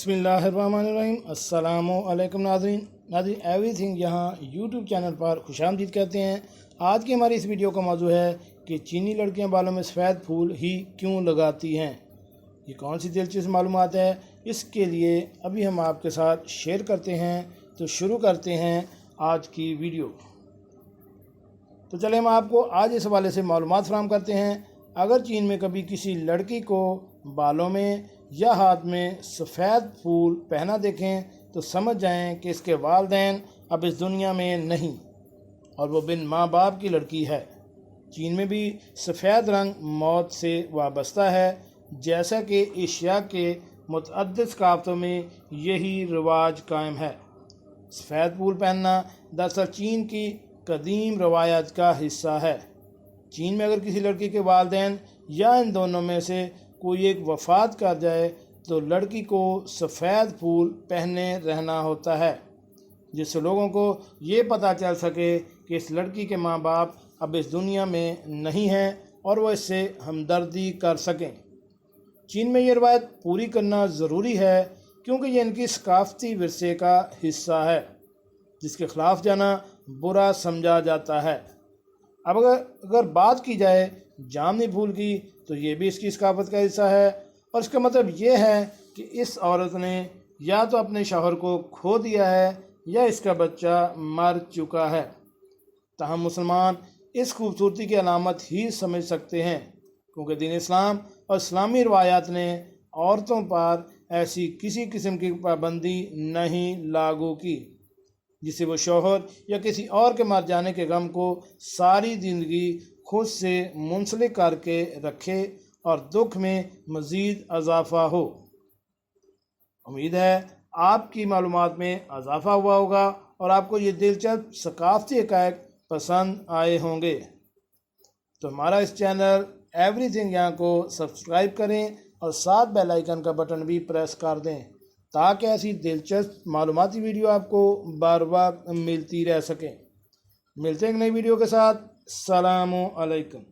بسم اللہ الرحمن الرحیم۔ السلام علیکم ناظرین ایوری تھنگ یہاں یوٹیوب چینل پر خوش آمدید کہتے ہیں۔ آج کی ہماری اس ویڈیو کا موضوع ہے کہ چینی لڑکیاں بالوں میں سفید پھول ہی کیوں لگاتی ہیں۔ یہ کون سی دلچسپ معلومات ہے، اس کے لیے ابھی ہم آپ کے ساتھ شیئر کرتے ہیں۔ تو شروع کرتے ہیں آج کی ویڈیو۔ تو چلیں ہم آپ کو آج اس حوالے سے معلومات فراہم کرتے ہیں۔ اگر چین میں کبھی کسی لڑکی کو بالوں میں یا ہاتھ میں سفید پھول پہنا دیکھیں تو سمجھ جائیں کہ اس کے والدین اب اس دنیا میں نہیں اور وہ بن ماں باپ کی لڑکی ہے۔ چین میں بھی سفید رنگ موت سے وابستہ ہے، جیسا کہ ایشیا کے متعدد ثقافتوں میں یہی رواج قائم ہے۔ سفید پھول پہننا دراصل چین کی قدیم روایت کا حصہ ہے۔ چین میں اگر کسی لڑکی کے والدین یا ان دونوں میں سے کوئی ایک وفات کر جائے تو لڑکی کو سفید پھول پہنے رہنا ہوتا ہے، جس سے لوگوں کو یہ پتہ چل سکے کہ اس لڑکی کے ماں باپ اب اس دنیا میں نہیں ہیں اور وہ اس سے ہمدردی کر سکیں۔ چین میں یہ روایت پوری کرنا ضروری ہے کیونکہ یہ ان کی ثقافتی ورثے کا حصہ ہے، جس کے خلاف جانا برا سمجھا جاتا ہے۔ اب اگر بات کی جائے جامنی پھول کی تو یہ بھی اس کی ثقافت کا حصہ ہے، اور اس کا مطلب یہ ہے کہ اس عورت نے یا تو اپنے شوہر کو کھو دیا ہے یا اس کا بچہ مر چکا ہے۔ تاہم مسلمان اس خوبصورتی کی علامت ہی سمجھ سکتے ہیں، کیونکہ دین اسلام اور اسلامی روایات نے عورتوں پر ایسی کسی قسم کی پابندی نہیں لاگو کی جس سے وہ شوہر یا کسی اور کے مر جانے کے غم کو ساری زندگی خود سے منسلک کر کے رکھے اور دکھ میں مزید اضافہ ہو۔ امید ہے آپ کی معلومات میں اضافہ ہوا ہوگا اور آپ کو یہ دلچسپ ثقافتی حقائق پسند آئے ہوں گے۔ تو ہمارا اس چینل ایوری تھنگ یہاں کو سبسکرائب کریں اور ساتھ بیل آئیکن کا بٹن بھی پریس کر دیں تاکہ ایسی دلچسپ معلوماتی ویڈیو آپ کو بار بار ملتی رہ سکیں۔ ملتے ہیں ایک نئی ویڈیو کے ساتھ۔ السلام علیکم۔